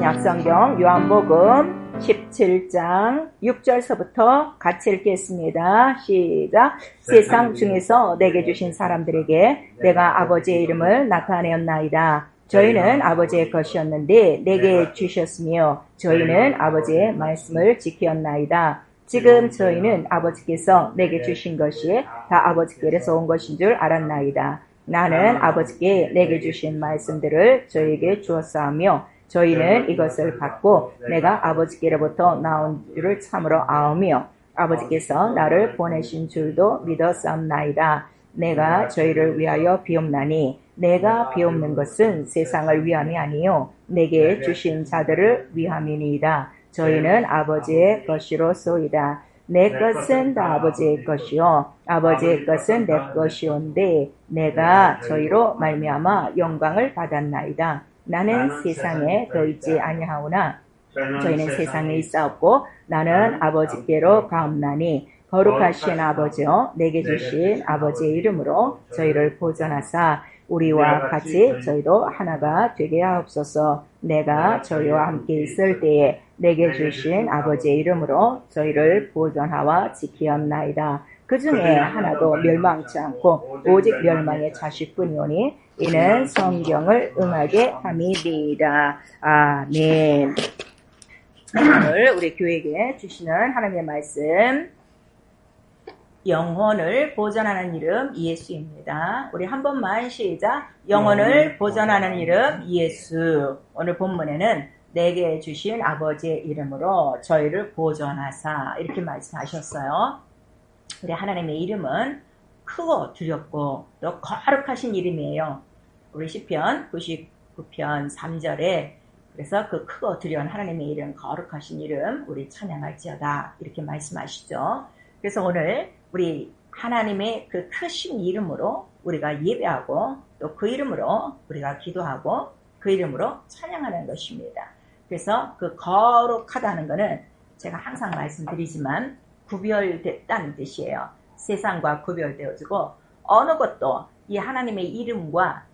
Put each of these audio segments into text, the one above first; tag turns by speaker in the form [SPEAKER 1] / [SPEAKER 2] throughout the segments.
[SPEAKER 1] 약성경 요한복음 17장 6절서부터 같이 읽겠습니다. 시작. 세상 중에서 내게 주신 사람들에게 내가 아버지의 이름을 나타내었나이다. 저희는 아버지의 것이었는데 내게 주셨으며 저희는 아버지의 말씀을 지켰나이다. 지금 저희는 아버지께서 내게 주신 것이 다 아버지께서 온 것인 줄 알았나이다. 나는 아버지께 내게 주신 말씀들을 저희에게 주었사오며 저희는 이것을 받고 내가 아버지께로부터 나온 줄을 참으로 아오며 아버지께서 나를 보내신 줄도 믿었사옵나이다. 내가 저희를 위하여 비옵나니 내가 비옵는 것은 세상을 위함이 아니요 내게 주신 자들을 위함이니이다. 저희는 아버지의 것이로소이다. 내 것은 다 아버지의 것이요 아버지의 것은 내 것이온데 내가 저희로 말미암아 영광을 받았나이다. 나는 세상에 더 있지 아니하오나 저희는 세상에 있사옵고 나는 아버지께로 가옵나니 거룩하신 아버지여 내게 주신 아버지의 이름으로 저희를 보존하사 우리와 같이 저희도 하나가 되게 하옵소서. 내가 저희와 함께 있을 때에 내게 주신 아버지의 이름으로 저희를 보존하와 지키었나이다. 그 중에 하나도 멸망치 않고 오직 멸망의 자식뿐이오니 이는 성경을 응하게 함이니이다. 아멘. 오늘 우리 교회에게 주시는 하나님의 말씀, 영혼을 보존하는 이름 예수입니다. 우리 한 번만 시작. 영혼을 보존하는 이름 예수. 오늘 본문에는 내게 주신 아버지의 이름으로 저희를 보존하사 이렇게 말씀하셨어요. 우리 하나님의 이름은 크고 두렵고 또 거룩하신 이름이에요. 우리 시편 99편 3절에 그래서 그 크고 두려운 하나님의 이름, 거룩하신 이름 우리 찬양할지어다 이렇게 말씀하시죠. 그래서 오늘 우리 하나님의 그 크신 이름으로 우리가 예배하고 또 그 이름으로 우리가 기도하고 그 이름으로 찬양하는 것입니다. 그래서 그 거룩하다는 것은 제가 항상 말씀드리지만 구별됐다는 뜻이에요. 세상과 구별되어지고 어느 것도 이 하나님의 이름과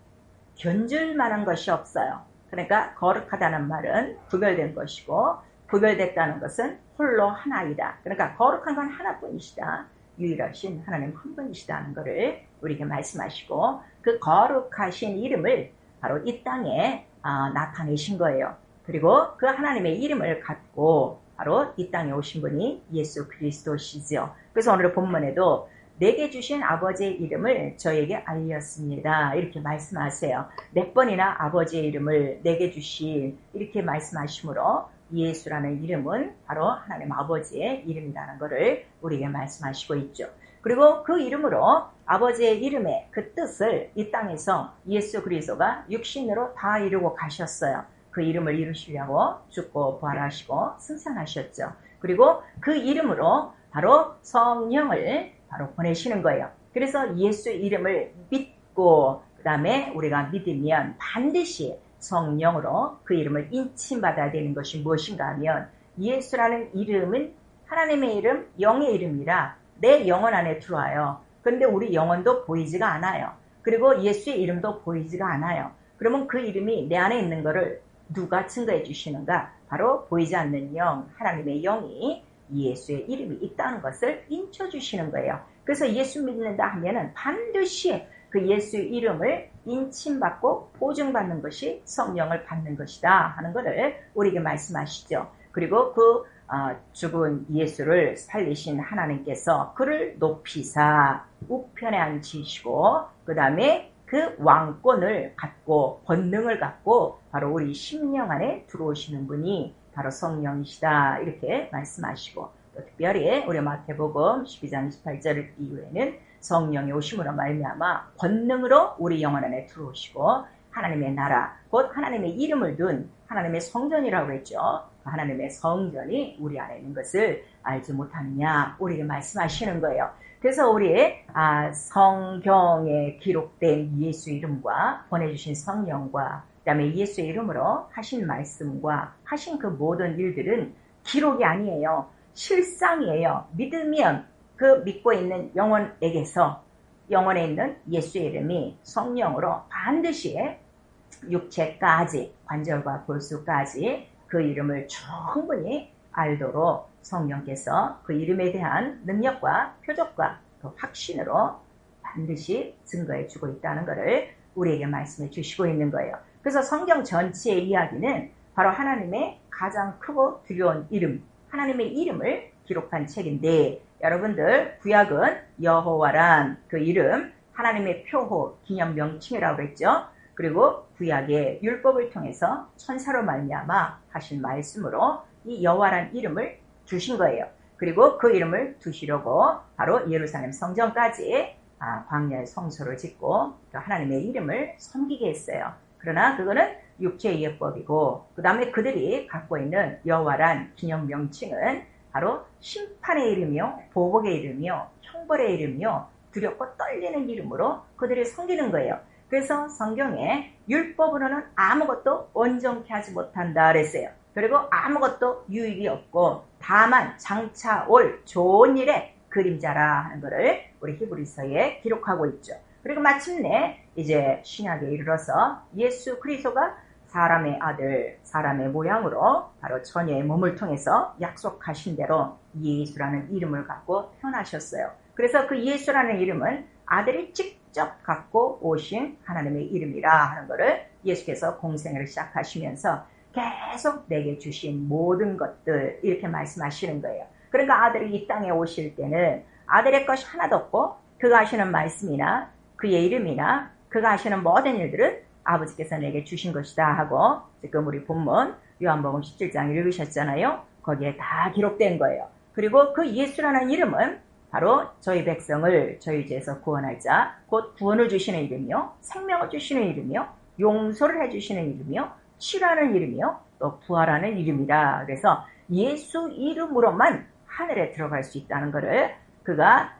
[SPEAKER 1] 견줄 만한 것이 없어요. 그러니까 거룩하다는 말은 구별된 것이고 구별됐다는 것은 홀로 하나이다. 그러니까 거룩한 건 하나뿐이시다. 유일하신 하나님 한 분이시다는 것을 우리에게 말씀하시고 그 거룩하신 이름을 바로 이 땅에 나타내신 거예요. 그리고 그 하나님의 이름을 갖고 바로 이 땅에 오신 분이 예수 그리스도시죠. 그래서 오늘 본문에도 내게 주신 아버지의 이름을 저에게 알렸습니다. 이렇게 말씀하세요. 몇 번이나 아버지의 이름을 내게 주신 이렇게 말씀하시므로 예수라는 이름은 바로 하나님 아버지의 이름이라는 것을 우리에게 말씀하시고 있죠. 그리고 그 이름으로 아버지의 이름의 그 뜻을 이 땅에서 예수 그리스도가 육신으로 다 이루고 가셨어요. 그 이름을 이루시려고 죽고 부활하시고 승천하셨죠. 그리고 그 이름으로 바로 성령을 바로 보내시는 거예요. 그래서 예수 이름을 믿고 그 다음에 우리가 믿으면 반드시 성령으로 그 이름을 인침받아야 되는 것이 무엇인가 하면 예수라는 이름은 하나님의 이름, 영의 이름이라 내 영혼 안에 들어와요. 그런데 우리 영혼도 보이지가 않아요. 그리고 예수의 이름도 보이지가 않아요. 그러면 그 이름이 내 안에 있는 것을 누가 증거해 주시는가? 바로 보이지 않는 영, 하나님의 영이 예수의 이름이 있다는 것을 인쳐 주시는 거예요. 그래서 예수 믿는다 하면은 반드시 그 예수의 이름을 인침받고 보증받는 것이 성령을 받는 것이다 하는 것을 우리에게 말씀하시죠. 그리고 그 죽은 예수를 살리신 하나님께서 그를 높이사 우편에 앉히시고 그 다음에 그 왕권을 갖고 권능을 갖고 바로 우리 심령 안에 들어오시는 분이 바로 성령이시다 이렇게 말씀하시고 또 특별히 우리 마태복음 12장 28절 이후에는 성령이 오심으로 말미암아 권능으로 우리 영혼 안에 들어오시고 하나님의 나라 곧 하나님의 이름을 둔 하나님의 성전이라고 했죠. 하나님의 성전이 우리 안에 있는 것을 알지 못하느냐 우리에게 말씀하시는 거예요. 그래서 우리 성경에 기록된 예수 이름과 보내주신 성령과 그다음에 예수의 이름으로 하신 말씀과 하신 그 모든 일들은 기록이 아니에요. 실상이에요. 믿으면 그 믿고 있는 영혼에게서 영혼에 있는 예수의 이름이 성령으로 반드시 육체까지 관절과 골수까지 그 이름을 충분히 알도록 성령께서 그 이름에 대한 능력과 표적과 그 확신으로 반드시 증거해 주고 있다는 것을 우리에게 말씀해 주시고 있는 거예요. 그래서 성경 전체의 이야기는 바로 하나님의 가장 크고 두려운 이름, 하나님의 이름을 기록한 책인데, 여러분들 구약은 여호와란 그 이름, 하나님의 표호, 기념 명칭이라고 했죠. 그리고 구약의 율법을 통해서 천사로 말미암아 하신 말씀으로 이 여호와란 이름을 주신 거예요. 그리고 그 이름을 두시려고 바로 예루살렘 성전까지 광야의 성소를 짓고 하나님의 이름을 섬기게 했어요. 그러나 그거는 육체의 예법이고, 그 다음에 그들이 갖고 있는 여호와란 기념 명칭은 바로 심판의 이름이요, 보복의 이름이요, 형벌의 이름이요, 두렵고 떨리는 이름으로 그들을 섬기는 거예요. 그래서 성경에 율법으로는 아무것도 온전케 하지 못한다 그랬어요. 그리고 아무것도 유익이 없고 다만 장차 올 좋은 일의 그림자라 하는 것을 우리 히브리서에 기록하고 있죠. 그리고 마침내 이제 신약에 이르러서 예수 그리스도가 사람의 아들, 사람의 모양으로 바로 처녀의 몸을 통해서 약속하신 대로 예수라는 이름을 갖고 태어나셨어요. 그래서 그 예수라는 이름은 아들이 직접 갖고 오신 하나님의 이름이라 하는 것을 예수께서 공생애를 시작하시면서 계속 내게 주신 모든 것들 이렇게 말씀하시는 거예요. 그러니까 아들이 이 땅에 오실 때는 아들의 것이 하나도 없고 그가 하시는 말씀이나 그의 이름이나 그가 하시는 모든 일들은 아버지께서 내게 주신 것이다 하고, 지금 우리 본문 요한복음 17장 읽으셨잖아요. 거기에 다 기록된 거예요. 그리고 그 예수라는 이름은 바로 저희 백성을 저희 죄에서 구원할 자, 곧 구원을 주시는 이름이요, 생명을 주시는 이름이요, 용서를 해주시는 이름이요, 치유하는 이름이요, 또 부활하는 이름이라. 그래서 예수 이름으로만 하늘에 들어갈 수 있다는 것을 그가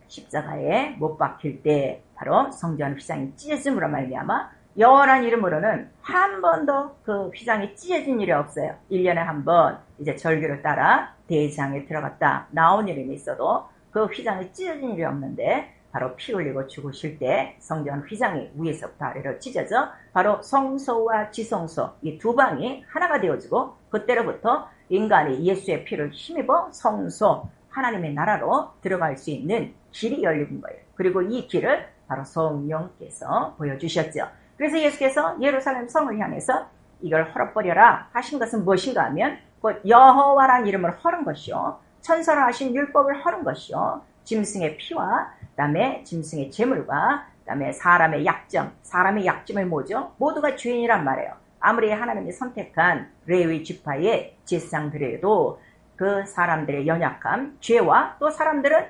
[SPEAKER 1] 십자가에 못 박힐 때 바로 성전 휘장이 찢어짐으로 말미암아 여호와란 이름으로는 한 번도 그 휘장이 찢어진 일이 없어요. 1년에 한 번 이제 절기를 따라 대장에 들어갔다 나온 일은 있어도 그 휘장이 찢어진 일이 없는데, 바로 피 흘리고 죽으실 때 성전 휘장이 위에서부터 아래로 찢어져 바로 성소와 지성소 이 두 방이 하나가 되어지고, 그때로부터 인간이 예수의 피를 힘입어 성소 하나님의 나라로 들어갈 수 있는 길이 열린 거예요. 그리고 이 길을 바로 성령께서 보여주셨죠. 그래서 예수께서 예루살렘 성을 향해서 이걸 헐어버려라 하신 것은 무엇인가 하면 곧 여호와란 이름을 헐은 것이요, 천사로 하신 율법을 헐은 것이요, 짐승의 피와 그다음에 짐승의 제물과 그다음에 사람의 약점, 사람의 약점이 뭐죠? 모두가 죄인이란 말이에요. 아무리 하나님이 선택한 레위 지파의 제사장들에도 그 사람들의 연약함, 죄와 또 사람들은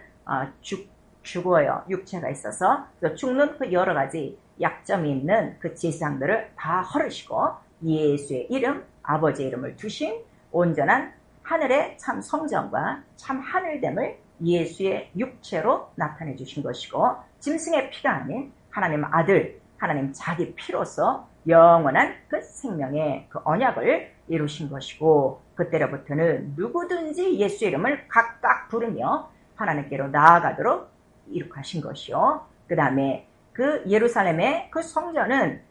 [SPEAKER 1] 죽어요. 육체가 있어서 죽는 그 여러 가지 약점이 있는 그 제사장들을 다 헐으시고 예수의 이름, 아버지의 이름을 두신 온전한 하늘의 참 성전과 참 하늘됨을 예수의 육체로 나타내 주신 것이고, 짐승의 피가 아닌 하나님 아들, 하나님 자기 피로서 영원한 그 생명의 그 언약을 이루신 것이고, 그때로부터는 누구든지 예수 이름을 각각 부르며 하나님께로 나아가도록 이룩하신 것이요. 그 다음에 그 예루살렘의 그 성전은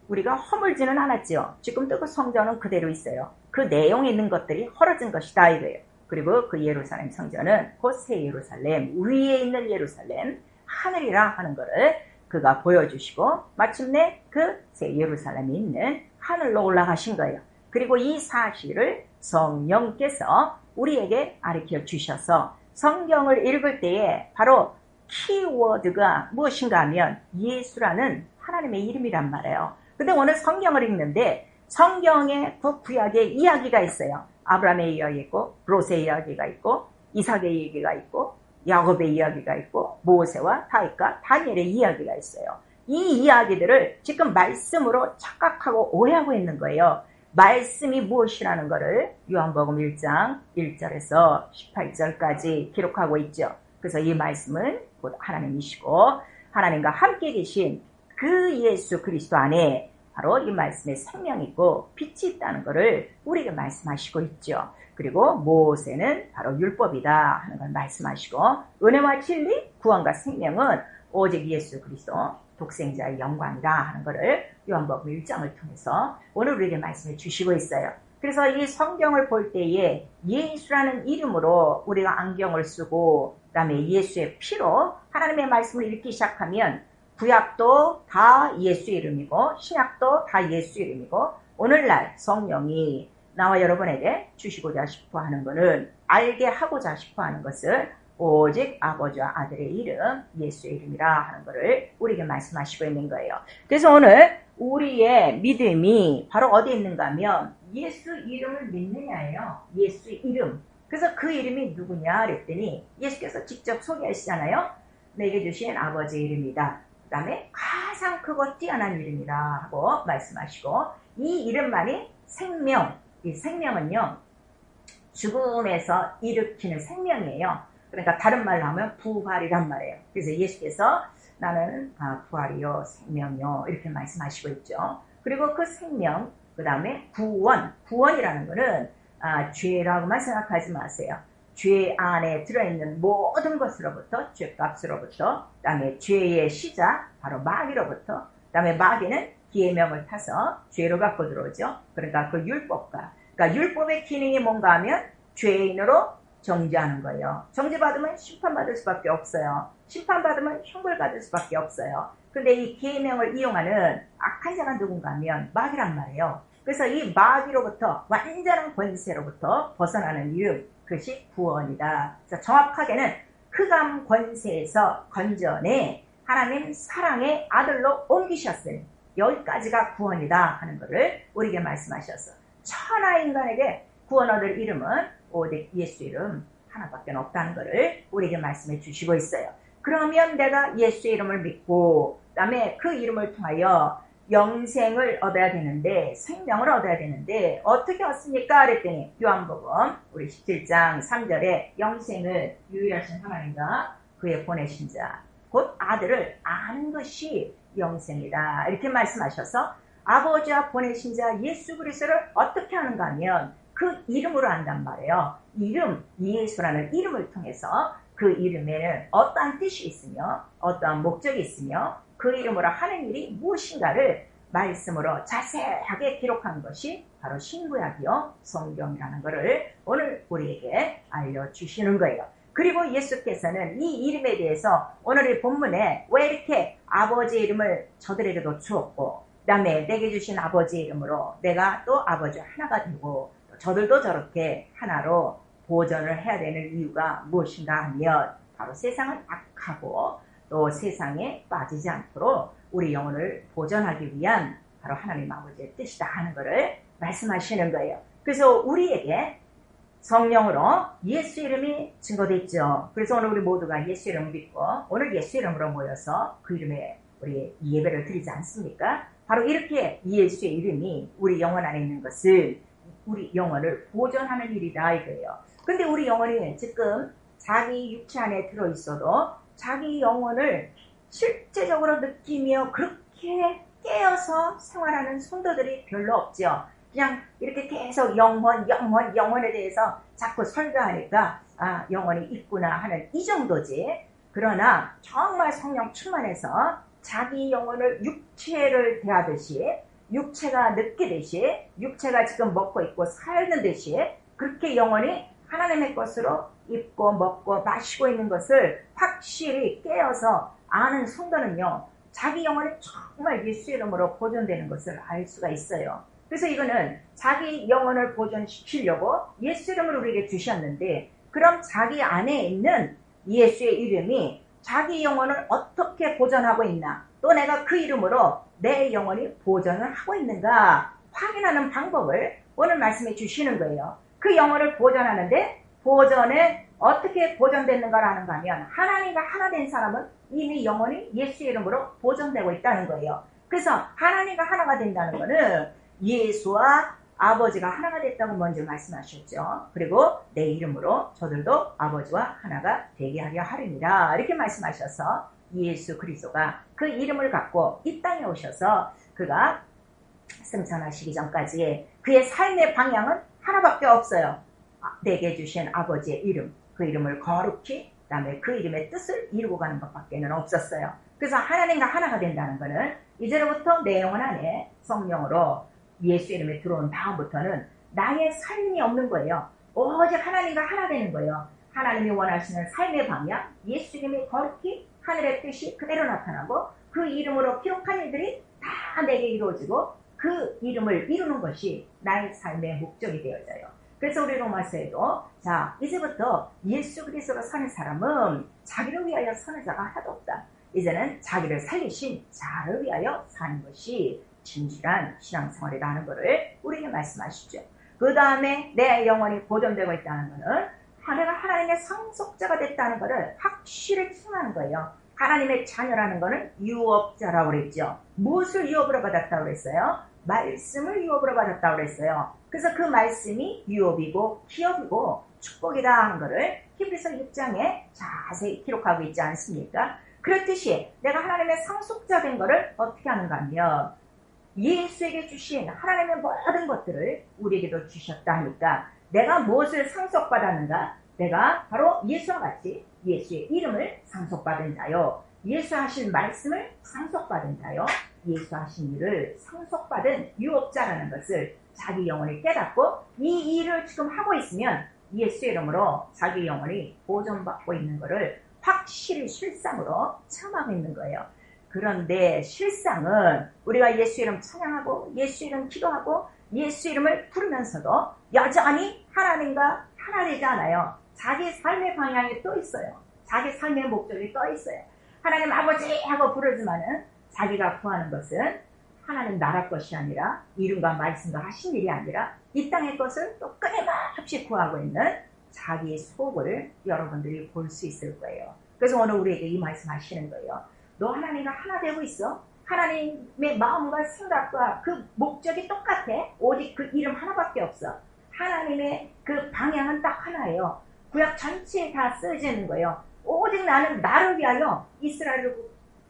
[SPEAKER 1] 우리가 허물지는 않았지요. 지금도 그 성전은 그대로 있어요. 그 내용에 있는 것들이 헐어진 것이다 이거예요. 그리고 그 예루살렘 성전은 곧 새 예루살렘, 위에 있는 예루살렘, 하늘이라 하는 것을 그가 보여주시고 마침내 그 새 예루살렘이 있는 하늘로 올라가신 거예요. 그리고 이 사실을 성령께서 우리에게 가르쳐 주셔서 성경을 읽을 때에 바로 키워드가 무엇인가 하면 예수라는 하나님의 이름이란 말이에요. 근데 오늘 성경을 읽는데 성경에 그 구약의 이야기가 있어요. 아브라함의 이야기가 있고, 롯의 이야기가 있고, 이삭의 이야기가 있고, 야곱의 이야기가 있고, 모세와 다윗과 다니엘의 이야기가 있어요. 이 이야기들을 지금 말씀으로 착각하고 오해하고 있는 거예요. 말씀이 무엇이라는 것을 요한복음 1장 1절에서 18절까지 기록하고 있죠. 그래서 이 말씀은 곧 하나님이시고 하나님과 함께 계신 그 예수 그리스도 안에 바로 이 말씀에 생명이 있고 빛이 있다는 것을 우리에게 말씀하시고 있죠. 그리고 모세는 바로 율법이다 하는 걸 말씀하시고 은혜와 진리, 구원과 생명은 오직 예수 그리스도 독생자의 영광이다 하는 것을 요한복음 1장을 통해서 오늘 우리에게 말씀해 주시고 있어요. 그래서 이 성경을 볼 때에 예수라는 이름으로 우리가 안경을 쓰고 그다음에 예수의 피로 하나님의 말씀을 읽기 시작하면 구약도 다 예수 이름이고 신약도 다 예수 이름이고 오늘날 성령이 나와 여러분에게 주시고자 싶어하는 것은 알게 하고자 싶어하는 것을 오직 아버지와 아들의 이름 예수의 이름이라 하는 것을 우리에게 말씀하시고 있는 거예요. 그래서 오늘 우리의 믿음이 바로 어디에 있는가 하면 예수 이름을 믿느냐예요. 예수 이름. 그래서 그 이름이 누구냐 그랬더니 예수께서 직접 소개하시잖아요. 내게 주신 아버지의 이름이다. 그 다음에 가장 크고 뛰어난 이름이다 하고 말씀하시고 이 이름만이 생명. 이 생명은요 죽음에서 일으키는 생명이에요. 그러니까 다른 말로 하면 부활이란 말이에요. 그래서 예수께서 나는 부활이요 생명이요 이렇게 말씀하시고 있죠. 그리고 그 생명 그 다음에 구원이라는 것은 죄라고만 생각하지 마세요. 죄 안에 들어있는 모든 것으로부터 죄값으로부터 그 다음에 죄의 시작 바로 마귀로부터 그 다음에 마귀는 계명을 타서 죄로 갖고 들어오죠. 그러니까 그 율법과 그러니까 율법의 기능이 뭔가 하면 죄인으로 정죄하는 거예요. 정죄받으면 심판받을 수밖에 없어요. 심판받으면 형벌 받을 수밖에 없어요. 근데 이 계명을 이용하는 악한 자가 누군가 하면 마귀란 말이에요. 그래서 이 마귀로부터 완전한 권세로부터 벗어나는 이름 그것이 구원이다. 그래서 정확하게는 흑암 권세에서 건져내 하나님 사랑의 아들로 옮기셨으니 여기까지가 구원이다 하는 것을 우리에게 말씀하셨어. 천하 인간에게 구원 얻을 이름은 오직 예수 이름 하나밖에 없다는 것을 우리에게 말씀해 주시고 있어요. 그러면 내가 예수의 이름을 믿고 그 다음에 그 이름을 통하여 영생을 얻어야 되는데 생명을 얻어야 되는데 어떻게 얻습니까? 그랬더니 요한복음 우리 17장 3절에 영생을 유일하신 하나님과 그의 보내신 자 곧 아들을 아는 것이 영생이다 이렇게 말씀하셔서 아버지와 보내신 자 예수 그리스도를 어떻게 하는가 하면 그 이름으로 안단 말이에요. 이름 예수라는 이름을 통해서 그 이름에는 어떠한 뜻이 있으며 어떠한 목적이 있으며 그 이름으로 하는 일이 무엇인가를 말씀으로 자세하게 기록한 것이 바로 신구약이요 성경이라는 것을 오늘 우리에게 알려주시는 거예요. 그리고 예수께서는 이 이름에 대해서 오늘의 본문에 왜 이렇게 아버지의 이름을 저들에게도 주었고 그 다음에 내게 주신 아버지의 이름으로 내가 또 아버지와 하나가 되고 저들도 저렇게 하나로 보존을 해야 되는 이유가 무엇인가 하면 바로 세상은 악하고 또 세상에 빠지지 않도록 우리 영혼을 보존하기 위한 바로 하나님 아버지의 뜻이다 하는 것을 말씀하시는 거예요. 그래서 우리에게 성령으로 예수 이름이 증거됐죠. 그래서 오늘 우리 모두가 예수 이름을 믿고 오늘 예수 이름으로 모여서 그 이름에 우리 예배를 드리지 않습니까? 바로 이렇게 예수의 이름이 우리 영혼 안에 있는 것을 우리 영혼을 보존하는 일이다 이거예요. 근데 우리 영혼이 지금 자기 육체 안에 들어있어도 자기 영혼을 실제적으로 느끼며 그렇게 깨어서 생활하는 성도들이 별로 없죠. 그냥 이렇게 계속 영혼에 대해서 자꾸 설교하니까 영혼이 있구나 하는 이 정도지. 그러나 정말 성령 충만해서 자기 영혼을 육체를 대하듯이 육체가 느끼듯이 육체가 지금 먹고 있고 살는 듯이 그렇게 영혼이 하나님의 것으로 입고 먹고 마시고 있는 것을 확실히 깨어서 아는 성도는요 자기 영혼이 정말 예수 이름으로 보존되는 것을 알 수가 있어요. 그래서 이거는 자기 영혼을 보존시키려고 예수 이름을 우리에게 주셨는데 그럼 자기 안에 있는 예수의 이름이 자기 영혼을 어떻게 보존하고 있나 또 내가 그 이름으로 내 영혼이 보존을 하고 있는가 확인하는 방법을 오늘 말씀해 주시는 거예요. 그 영혼을 보존하는데 보존에 어떻게 보존됐는가라는 거 하면 하나님과 하나 된 사람은 이미 영혼이 예수 이름으로 보존되고 있다는 거예요. 그래서 하나님과 하나가 된다는 거는 예수와 아버지가 하나가 됐다고 먼저 말씀하셨죠. 그리고 내 이름으로 저들도 아버지와 하나가 되게 하려 하리니라 이렇게 말씀하셔서 예수 그리스도가 그 이름을 갖고 이 땅에 오셔서 그가 승천하시기 전까지 그의 삶의 방향은 하나밖에 없어요. 내게 주신 아버지의 이름, 그 이름을 거룩히 그 다음에 그 이름의 뜻을 이루고 가는 것밖에는 없었어요. 그래서 하나님과 하나가 된다는 것은 이제로부터 내 영혼 안에 성령으로 예수 이름에 들어온 다음부터는 나의 삶이 없는 거예요. 오직 하나님과 하나 되는 거예요. 하나님이 원하시는 삶의 방향, 예수 이름이 거룩히 하늘의 뜻이 그대로 나타나고 그 이름으로 기록한 일들이 다 내게 이루어지고 그 이름을 이루는 것이 나의 삶의 목적이 되어져요. 그래서 우리 로마서에도 자 이제부터 예수 그리스도로 사는 사람은 자기를 위하여 사는 자가 하나도 없다. 이제는 자기를 살리신 자를 위하여 사는 것이 진실한 신앙생활이라는 것을 우리에게 말씀하시죠. 그 다음에 내 영혼이 보존되고 있다는 것은 내가 하나님의 상속자가 됐다는 것을 확실히 증하는 거예요. 하나님의 자녀라는 것은 유업자라고 그랬죠. 무엇을 유업으로 받았다고 그랬어요? 말씀을 유업으로 받았다고 그랬어요. 그래서 그 말씀이 유업이고 기업이고 축복이다 하는 것을 히브리서 6장에 자세히 기록하고 있지 않습니까? 그렇듯이 내가 하나님의 상속자 된 것을 어떻게 하는가 하면 예수에게 주신 하나님의 모든 것들을 우리에게도 주셨다 하니까 내가 무엇을 상속받았는가? 내가 바로 예수와 같이 예수의 이름을 상속받은 자요. 예수 하신 말씀을 상속받은 자요. 예수 하신 일을 상속받은 유업자라는 것을 자기 영혼이 깨닫고 이 일을 지금 하고 있으면 예수 이름으로 자기 영혼이 보존받고 있는 것을 확실히 실상으로 체험하고 있는 거예요. 그런데 실상은 우리가 예수 이름 찬양하고 예수 이름 기도하고 예수 이름을 부르면서도 여전히 하나님과 하나 되지 않아요. 자기 삶의 방향이 또 있어요. 자기 삶의 목적이 또 있어요. 하나님 아버지 하고 부르지만은 자기가 구하는 것은 하나님 나라 것이 아니라 이름과 말씀과 하신 일이 아니라 이 땅의 것을 또 끊임없이 구하고 있는 자기의 속을 여러분들이 볼 수 있을 거예요. 그래서 오늘 우리에게 이 말씀 하시는 거예요. 너 하나님과 하나 되고 있어? 하나님의 마음과 생각과 그 목적이 똑같아. 오직 그 이름 하나밖에 없어. 하나님의 그 방향은 딱 하나예요. 구약 전체에 다 쓰여지는 거예요. 오직 나는 나를 위하여 이스라엘을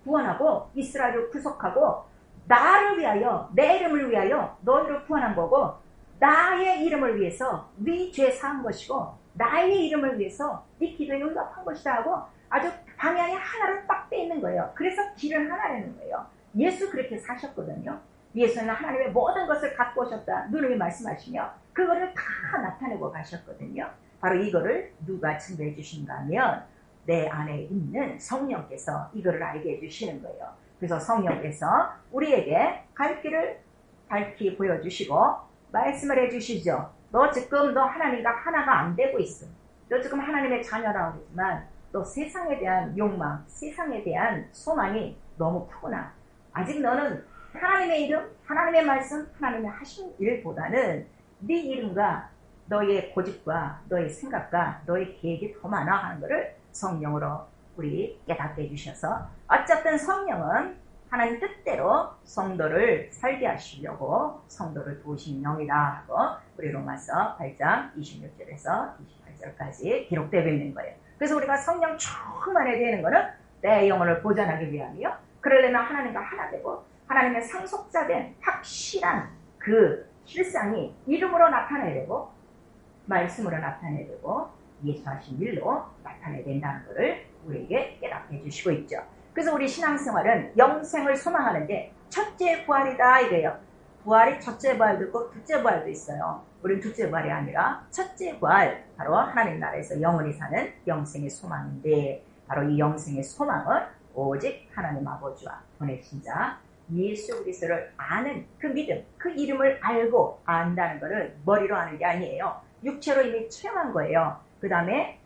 [SPEAKER 1] 구원하고 이스라엘을 구속하고 나를 위하여 내 이름을 위하여 너희를 구원한 거고 나의 이름을 위해서 네 죄 사한 것이고 나의 이름을 위해서 네 기도에 응답한 것이다 하고 아주 방향이 하나로 딱 돼 있는 거예요. 그래서 길은 하나라는 거예요. 예수 그렇게 사셨거든요. 예수는 하나님의 모든 것을 갖고 오셨다. 누누이 말씀하시며 그거를 다 나타내고 가셨거든요. 바로 이거를 누가 증거해 주신가 하면 내 안에 있는 성령께서 이거를 알게 해주시는 거예요. 그래서 성령께서 우리에게 갈 길을 밝히 보여주시고 말씀을 해주시죠. 너 지금 너 하나님과 하나가 안 되고 있어. 너 지금 하나님의 자녀라고 그러지만 또 세상에 대한 욕망, 세상에 대한 소망이 너무 크구나. 아직 너는 하나님의 이름, 하나님의 말씀, 하나님의 하신 일보다는 네 이름과 너의 고집과 너의 생각과 너의 계획이 더 많아 하는 것을 성령으로 우리 깨닫게 해주셔서 어쨌든 성령은 하나님 뜻대로 성도를 살게 하시려고 성도를 도우신 영이다 하고 우리 로마서 8장 26절에서 28절까지 기록되어 있는 거예요. 그래서 우리가 성령 충만해야 되는 것은 내 영혼을 보존하기 위함이요. 그러려면 하나님과 하나 되고 하나님의 상속자된 확실한 그 실상이 이름으로 나타나야 되고 말씀으로 나타내야 되고 예수하신 일로 나타내야 된다는 것을 우리에게 깨닫게 해주시고 있죠. 그래서 우리 신앙생활은 영생을 소망하는데 첫째 부활이다 이래요. 부활이 첫째 부활도 있고 둘째 부활도 있어요. 우리는 둘째 부활이 아니라 첫째 부활, 바로 하나님 나라에서 영원히 사는 영생의 소망인데 바로 이 영생의 소망은 오직 하나님 아버지와 보내신 자 예수 그리스도를 아는 그 믿음, 그 이름을 알고 안다는 것을 머리로 아는 게 아니에요. 육체로 이미 체험한 거예요. 그 다음에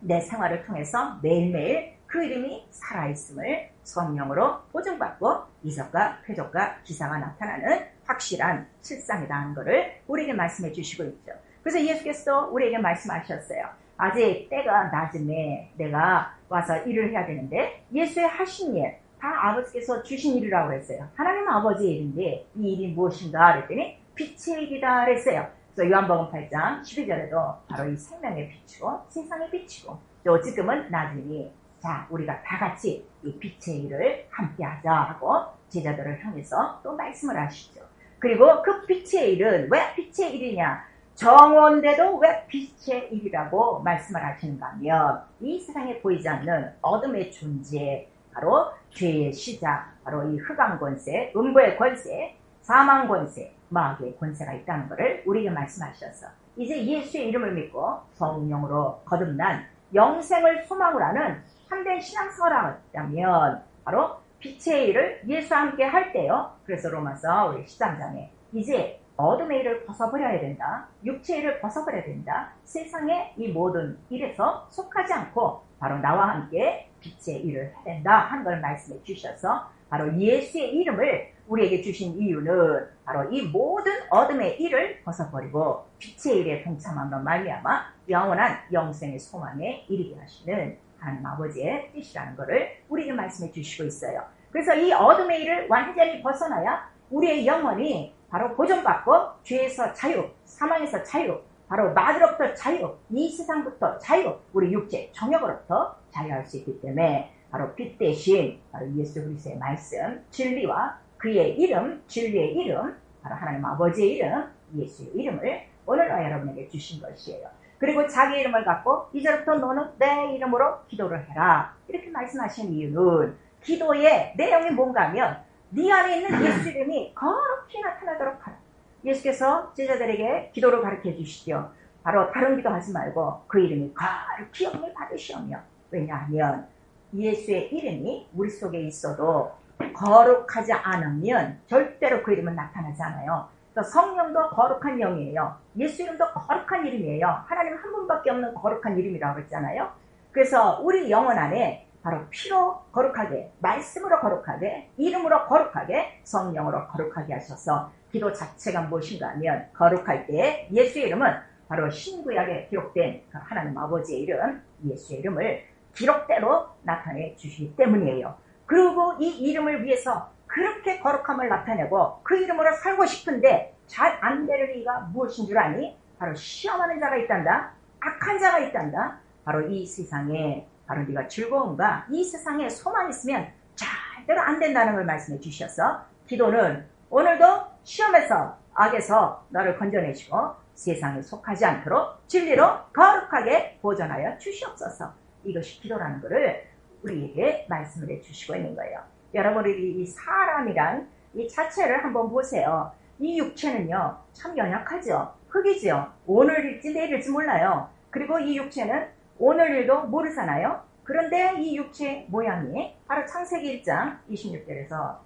[SPEAKER 1] 내 생활을 통해서 매일매일 그 이름이 살아있음을 성령으로 보증받고 이적과 표적과 기사가 나타나는 확실한 실상이라는 것을 우리에게 말씀해 주시고 있죠. 그래서 예수께서 우리에게 말씀하셨어요. 아직 때가 낮음에 내가 와서 일을 해야 되는데 예수의 하신 일, 다 아버지께서 주신 일이라고 했어요. 하나님 아버지의 일인데 이 일이 무엇인가 그랬더니 빛의 일이다 그랬어요. 그래서 요한복음 8장 12절에도 바로 이 생명의 빛이고 세상의 빛이고 또 지금은 나중에 자 우리가 다 같이 이 빛의 일을 함께 하자 하고 제자들을 향해서 또 말씀을 하시죠. 그리고 그 빛의 일은 왜 빛의 일이냐? 정오인데도 왜 빛의 일이라고 말씀을 하시는가 하면 이 세상에 보이지 않는 어둠의 존재, 바로 죄의 시작, 바로 이 흑암 권세, 음부의 권세, 사망 권세, 마귀의 권세가 있다는 것을 우리에게 말씀하셔서 이제 예수의 이름을 믿고 성령으로 거듭난 영생을 소망으로 하는 참된 신앙생활을 하다면 바로 빛의 일을 예수와 함께 할 때요. 그래서 로마서 우리 13장에 이제 어둠의 일을 벗어버려야 된다. 육체의 일을 벗어버려야 된다. 세상의 이 모든 일에서 속하지 않고 바로 나와 함께 빛의 일을 해야 된다 하는 걸 말씀해 주셔서 바로 예수의 이름을 우리에게 주신 이유는 바로 이 모든 어둠의 일을 벗어버리고 빛의 일에 동참함으로 말미암아 영원한 영생의 소망에 이르게 하시는 하나님 아버지의 뜻이라는 것을 우리에게 말씀해 주시고 있어요. 그래서 이 어둠의 일을 완전히 벗어나야 우리의 영혼이 바로 보존받고 죄에서 자유, 사망에서 자유, 바로 마귀로부터 자유, 이 세상부터 자유, 우리 육체, 정욕으로부터 자유할 수 있기 때문에 바로 빛 대신 바로 예수 그리스도의 말씀, 진리와 그의 이름, 진리의 이름, 바로 하나님 아버지의 이름, 예수의 이름을 오늘 여러분에게 주신 것이에요. 그리고 자기 이름을 갖고 이제부터 너는 내 이름으로 기도를 해라. 이렇게 말씀하신 이유는 기도의 내용이 뭔가 하면 네 안에 있는 예수 이름이 거룩히 나타나도록 하라. 예수께서 제자들에게 기도를 가르쳐 주시죠. 바로 다른 기도 하지 말고 그 이름이 거룩히 영을 받으시오며. 왜냐하면 예수의 이름이 우리 속에 있어도 거룩하지 않으면 절대로 그 이름은 나타나지 않아요. 성령도 거룩한 영이에요. 예수 이름도 거룩한 이름이에요. 하나님 한 분밖에 없는 거룩한 이름이라고 했잖아요. 그래서 우리 영혼 안에 바로 피로 거룩하게, 말씀으로 거룩하게, 이름으로 거룩하게, 성령으로 거룩하게 하셔서 기도 자체가 무엇인가 하면 거룩할 때 예수의 이름은 바로 신구약에 기록된 하나님 아버지의 이름, 예수의 이름을 기록대로 나타내 주시기 때문이에요. 그리고 이 이름을 위해서 그렇게 거룩함을 나타내고 그 이름으로 살고 싶은데 잘 안 되는 이가 무엇인 줄 아니? 바로 시험하는 자가 있단다. 악한 자가 있단다. 바로 이 세상에 바로 네가 즐거움과 이 세상에 소망이 있으면 절대로 안 된다는 걸 말씀해 주셔서 기도는 오늘도 시험에서 악에서 너를 건져내시고 세상에 속하지 않도록 진리로 거룩하게 보존하여 주시옵소서. 이것이 기도라는 것을 우리에게 말씀을 해주시고 있는 거예요. 여러분이 이 사람이란 이 자체를 한번 보세요. 이 육체는요 참 연약하죠. 흙이죠. 오늘 일지 내일 일지 몰라요. 그리고 이 육체는 오늘 일도 모르잖아요. 그런데 이 육체 모양이 바로 창세기 1장 26절에서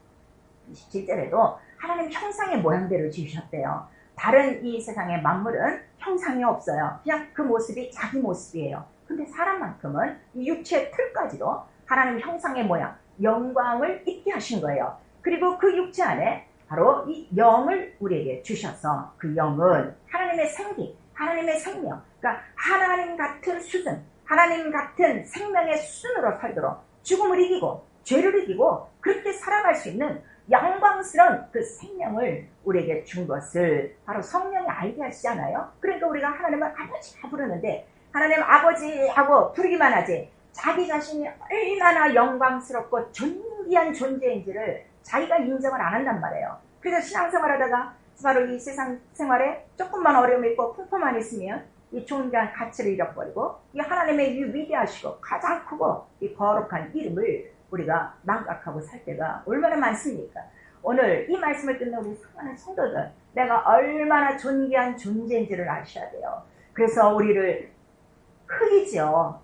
[SPEAKER 1] 27절에도 하나님 형상의 모양대로 지으셨대요. 다른 이 세상의 만물은 형상이 없어요. 그냥 그 모습이 자기 모습이에요. 근데 사람만큼은 이 육체의 틀까지도 하나님 형상의 모양, 영광을 입게 하신 거예요. 그리고 그 육체 안에 바로 이 영을 우리에게 주셔서 그 영은 하나님의 생기, 하나님의 생명, 그러니까 하나님 같은 수준, 하나님 같은 생명의 수준으로 살도록 죽음을 이기고 죄를 이기고 그렇게 살아갈 수 있는 영광스러운 그 생명을 우리에게 준 것을 바로 성령이 알게 하시잖아요. 그러니까 우리가 하나님을 아버지라 부르는데 하나님 아버지하고 부르기만 하지 자기 자신이 얼마나 영광스럽고 존귀한 존재인지를 자기가 인정을 안 한단 말이에요. 그래서 신앙생활하다가 바로 이 세상 생활에 조금만 어려움이 있고 풍파만 있으면 이 존귀한 가치를 잃어버리고 이 하나님의 이 위대하시고 가장 크고 이 거룩한 이름을 우리가 망각하고 살 때가 얼마나 많습니까? 오늘 이 말씀을 듣는 우리 수많은 성도들, 내가 얼마나 존귀한 존재인지를 아셔야 돼요. 그래서 우리를 흙이지요.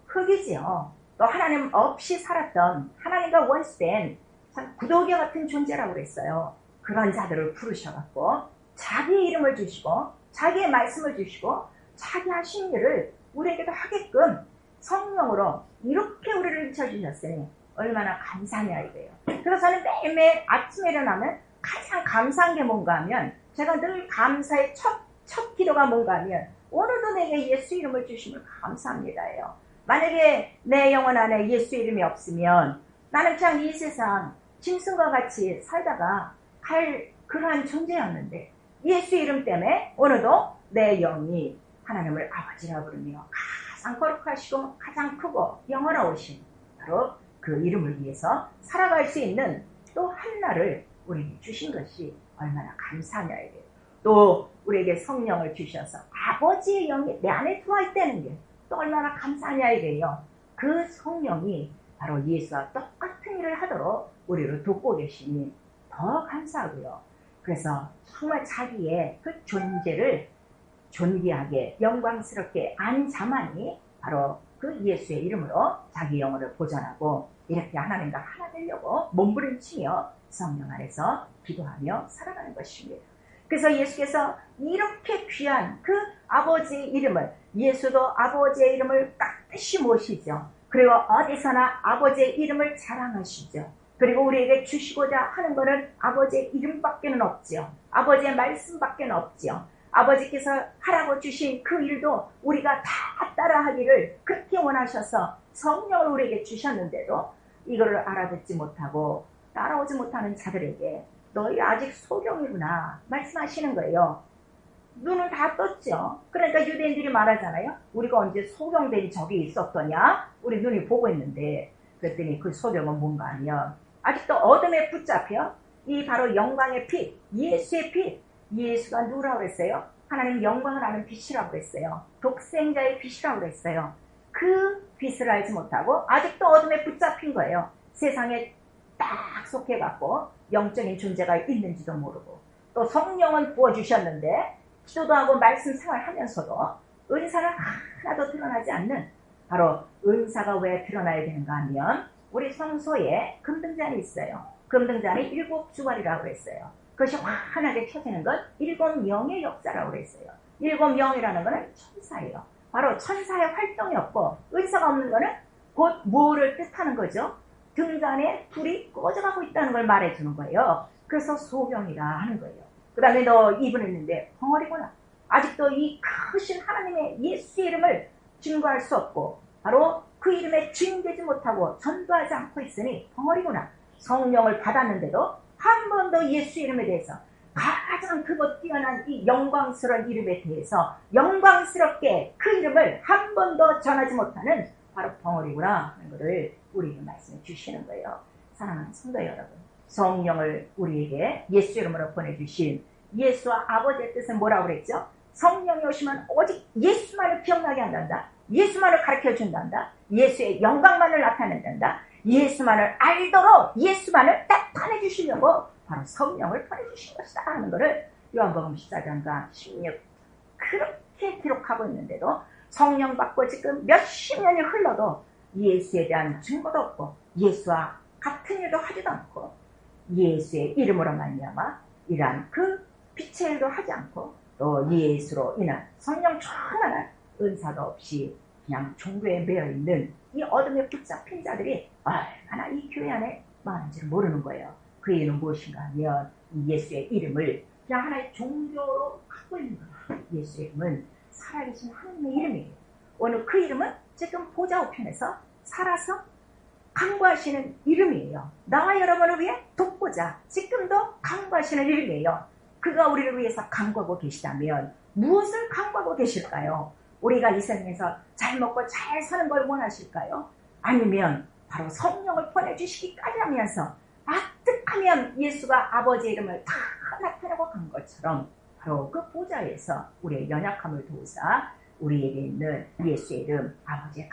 [SPEAKER 1] 또 하나님 없이 살았던 하나님과 원수된 참 구더기 같은 존재라고 그랬어요. 그런 자들을 부르셔갖고 자기의 이름을 주시고 자기의 말씀을 주시고 자기 하신 일을 우리에게도 하게끔 성령으로 이렇게 우리를 비춰주셨으니 얼마나 감사하냐 이거예요. 그래서 저는 매일매일 아침에 일어나면 가장 감사한 게 뭔가 하면 제가 늘 감사의 첫 기도가 뭔가 하면 오늘도 내게 예수 이름을 주심을 감사합니다예요. 만약에 내 영혼 안에 예수 이름이 없으면 나는 그냥 이 세상 짐승과 같이 살다가 갈 그러한 존재였는데 예수 이름 때문에 오늘도 내 영이 하나님을 아버지라 부르며 가장 거룩하시고 가장 크고 영원하오신 바로 그 이름을 위해서 살아갈 수 있는 또 한 날을 우리에게 주신 것이 얼마나 감사하냐 이게. 또 우리에게 성령을 주셔서 아버지의 영이 내 안에 들어와 있다는 게 또 얼마나 감사하냐 이게요. 그 성령이 바로 예수와 똑같은 일을 하도록 우리를 돕고 계시니 더 감사하고요. 그래서 정말 자기의 그 존재를 존귀하게 영광스럽게 안 자만이 바로 그 예수의 이름으로 자기 영혼을 보존하고 이렇게 하나님과 하나 되려고 몸부림치며 성령 안에서 기도하며 살아가는 것입니다. 그래서 예수께서 이렇게 귀한 그 아버지의 이름을, 예수도 아버지의 이름을 깍듯이 모시죠. 그리고 어디서나 아버지의 이름을 자랑하시죠. 그리고 우리에게 주시고자 하는 것은 아버지의 이름밖에는 없죠. 아버지의 말씀밖에는 없죠. 아버지께서 하라고 주신 그 일도 우리가 다 따라하기를 그렇게 원하셔서 성령을 우리에게 주셨는데도 이거를 알아듣지 못하고 따라오지 못하는 자들에게 너희 아직 소경이구나 말씀하시는 거예요. 눈은 다 떴죠. 그러니까 유대인들이 말하잖아요. 우리가 언제 소경된 적이 있었더냐? 우리 눈이 보고 있는데. 그랬더니 그 소경은 뭔가 하면 아직도 어둠에 붙잡혀 이 바로 영광의 빛, 예수의 빛. 예수가 누구라고 그랬어요? 하나님 영광을 아는 빛이라고 그랬어요. 독생자의 빛이라고 그랬어요. 그 빛을 알지 못하고 아직도 어둠에 붙잡힌 거예요. 세상에 딱 속해갖고 영적인 존재가 있는지도 모르고 또 성령은 부어주셨는데 기도도 하고 말씀 생활하면서도 은사는 하나도 드러나지 않는 바로 은사가 왜 드러나야 되는가 하면 우리 성소에 금등잔이 있어요. 금등잔이 7주발이라고 그랬어요. 그것이 환하게 켜지는 건 7영의 역사라고 그랬어요. 7영이라는 것은 천사예요. 바로 천사의 활동이 없고 은사가 없는 것은 곧 뭐를 뜻하는 거죠? 등잔에 불이 꺼져가고 있다는 걸 말해주는 거예요. 그래서 소경이라 하는 거예요. 그 다음에 너 입은했는데 벙어리구나. 아직도 이 크신 하나님의 예수 이름을 증거할 수 없고 바로 그 이름에 증되지 못하고 전도하지 않고 있으니 벙어리구나. 성령을 받았는데도 한 번도 예수 이름에 대해서 가장 크고 뛰어난 이 영광스러운 이름에 대해서 영광스럽게 그 이름을 한 번도 전하지 못하는 바로 벙어리구나 하는 것을 우리에게 말씀해 주시는 거예요. 사랑하는 성도 여러분, 성령을 우리에게 예수 이름으로 보내주신 예수와 아버지의 뜻은 뭐라고 그랬죠? 성령이 오시면 오직 예수만을 기억나게 한단다. 예수만을 가르쳐준단다. 예수의 영광만을 나타낸단다. 예수만을 알도록 예수만을 나타내 주시려고 바로 성령을 보내주신 것이다 하는 것을 요한복음 14장과 16 그렇게 기록하고 있는데도 성령 받고 지금 몇십 년이 흘러도 예수에 대한 증거도 없고 예수와 같은 일도 하지도 않고 예수의 이름으로 말미암아 이러한 그 빛의 일도 하지 않고 또 예수로 인한 성령 충만한 은사도 없이 그냥 종교에 매여있는 이 어둠에 붙잡힌 자들이 얼마나 이 교회 안에 많은지를 모르는 거예요. 그 이유는 무엇인가 하면 예수의 이름을 그냥 하나의 종교로 갖고 있는 거예요. 예수의 이름은 살아계신 하나님의 이름이에요. 오늘 그 이름은 지금 보좌 우편에서 살아서 강구하시는 이름이에요. 나와 여러분을 위해 돕고자 지금도 강구하시는 이름이에요. 그가 우리를 위해서 강구하고 계시다면 무엇을 강구하고 계실까요? 우리가 이 세상에서 잘 먹고 잘 사는 걸 원하실까요? 아니면 바로 성령을 보내주시기까지 하면서 아득하면 예수가 아버지의 이름을 다 나타내고 간 것처럼 바로 그 보좌에서 우리의 연약함을 도우사 우리에게 있는 예수의 이름, 아버지의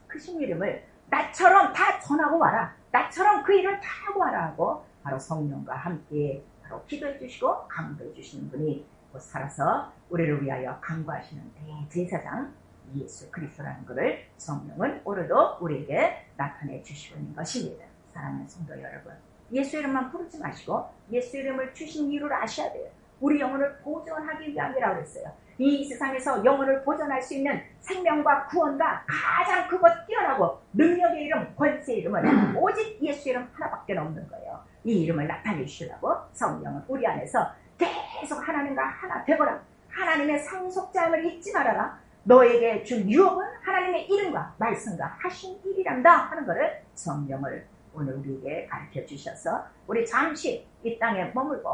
[SPEAKER 1] 크신 이름을 나처럼 다 전하고 와라. 나처럼 그 일을 다 하고 와라 하고 바로 성령과 함께 바로 기도해 주시고 강도해 주시는 분이 곧 살아서 우리를 위하여 강구하시는 대제사장 예수 그리스도라는 것을 성령은 오늘도 우리에게 나타내 주시고 있는 것입니다. 사랑하는 성도 여러분, 예수 이름만 부르지 마시고 예수 이름을 주신 이유를 아셔야 돼요. 우리 영혼을 보존하기 위함이라고 그랬어요. 이 세상에서 영혼을 보존할 수 있는 생명과 구원과 가장 크고 뛰어나고 능력의 이름, 권세의 이름은 오직 예수 이름 하나밖에 없는 거예요. 이 이름을 나타내 주시라고 성령은 우리 안에서 계속 하나님과 하나 되거라. 하나님의 상속자임을 잊지 말아라. 너에게 준 유업은 하나님의 이름과 말씀과 하신 일이란다 하는 것을 성령을 오늘 우리에게 가르쳐 주셔서 우리 잠시 이 땅에 머물고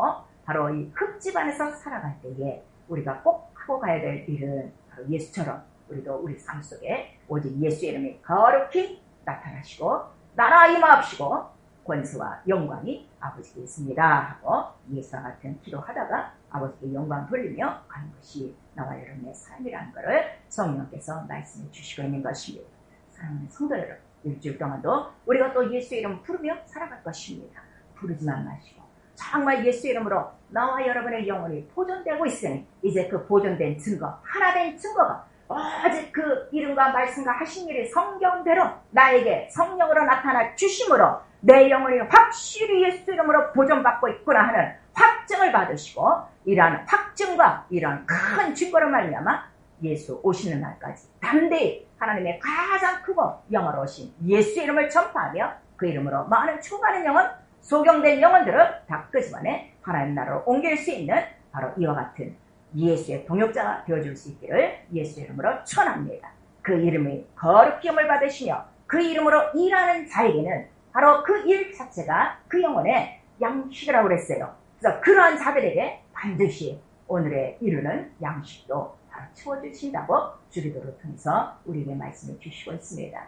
[SPEAKER 1] 바로 이 흙집 안에서 살아갈 때에 우리가 꼭 하고 가야 될 일은 바로 예수처럼 우리도 우리 삶 속에 오직 예수의 이름이 거룩히 나타나시고 나라 임하옵시고 권세와 영광이 아버지께 있습니다 하고 예수와 같은 기도하다가 아버지께 영광 돌리며 가는 것이 나와 여러분의 삶이라는 것을 성령께서 말씀해 주시고 있는 것입니다. 사랑하는 성도 여러분, 일주일 동안도 우리가 또 예수의 이름 부르며 살아갈 것입니다. 부르지만 마시고 정말 예수의 이름으로 나와 여러분의 영혼이 보존되고 있으니 이제 그 보존된 증거, 하나 된 증거가 오직 그 이름과 말씀과 하신 일이 성경대로 나에게 성령으로 나타나 주심으로 내 영혼이 확실히 예수 이름으로 보존받고 있구나 하는 확증을 받으시고 이러한 확증과 이러한 큰 증거로 말미암아 예수 오시는 날까지 담대히 하나님의 가장 크고 영화로우신 예수 이름을 전파하며 그 이름으로 많은 추구하는 영혼, 소경된 영혼들을 다 끄집어내 하나님 나라로 옮길 수 있는 바로 이와 같은 예수의 동역자가 되어줄 수 있기를 예수 이름으로 축원합니다. 그 이름이 거룩히 힘을 받으시며 그 이름으로 일하는 자에게는 바로 그 일 자체가 그 영혼의 양식이라고 그랬어요. 그래서 그러한 자들에게 반드시 오늘의 이루는 양식도 바로 채워주신다고 주기도를 통해서 우리에게 말씀을 주시고 있습니다.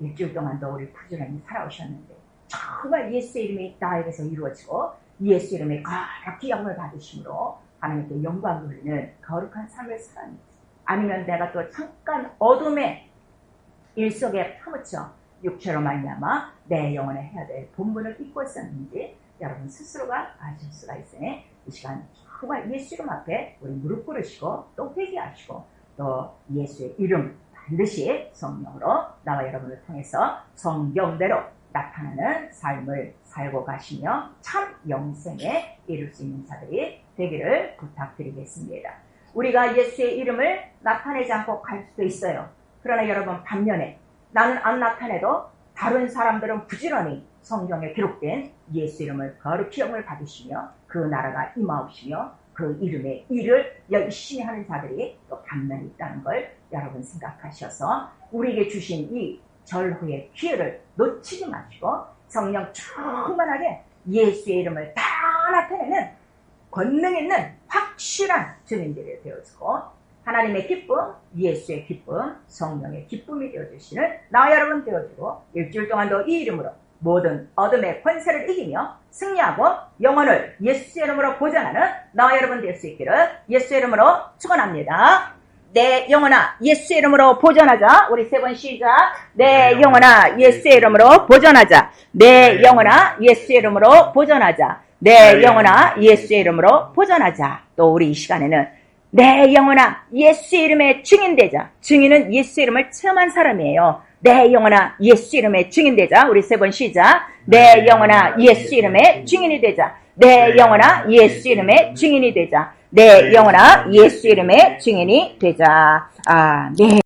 [SPEAKER 1] 일주일 동안도 우리 부지런히 살아오셨는데 정말 예수의 이름이 나에게서 이루어지고 예수 이름의 거룩히 영을 받으심으로 하나님께 영광 돌리는 거룩한 삶을 살았는지 아니면 내가 또 잠깐 어둠의 일 속에 파묻혀 육체로 말미암아 내 영혼에 해야 될 본분을 잊고 있었는지 여러분 스스로가 아실 수가 있으니 이 시간 정말 예수 이름 앞에 우리 무릎 꿇으시고 또 회개하시고 또 예수의 이름 반드시 성령으로 나와 여러분을 통해서 성경대로 나타나는 삶을 살고 가시며 참 영생에 이룰 수 있는 자들이 되기를 부탁드리겠습니다. 우리가 예수의 이름을 나타내지 않고 갈 수도 있어요. 그러나 여러분 반면에 나는 안 나타내도 다른 사람들은 부지런히 성경에 기록된 예수 이름을 거룩히 영을 받으시며 그 나라가 임하옵시며 그 이름의 일을 열심히 하는 자들이 또 반면에 있다는 걸 여러분 생각하셔서 우리에게 주신 이 절호의 기회를 놓치지 마시고 성령 충만하게 예수의 이름을 다 나타내는 권능 있는 확실한 증인들이 되어지고 하나님의 기쁨, 예수의 기쁨, 성령의 기쁨이 되어주시는 나와 여러분 되어주고 일주일 동안도 이 이름으로 모든 어둠의 권세를 이기며 승리하고 영혼을 예수의 이름으로 보존하는 나와 여러분 될 수 있기를 예수의 이름으로 축원합니다. 내 영혼아 예수의 이름으로 보존하자. 우리 세 번 시작. 내 영혼아 예수의 이름으로 보존하자. 내 영혼아 예수의 이름으로 보존하자. 내 영혼아 예수의 이름으로 보존하자. 또 우리 이 시간에는 내 영혼아 예수의 이름의 증인되자. 증인은 예수의 이름을 체험한 사람이에요. 내 영혼아 예수 이름의 증인되자. 우리 세 번 시작. 내 영혼아 예수 이름의 증인이 되자. 내 영혼아 예수 이름의 증인이 되자. 내 영혼아 예수 이름의 증인이 되자. 아멘.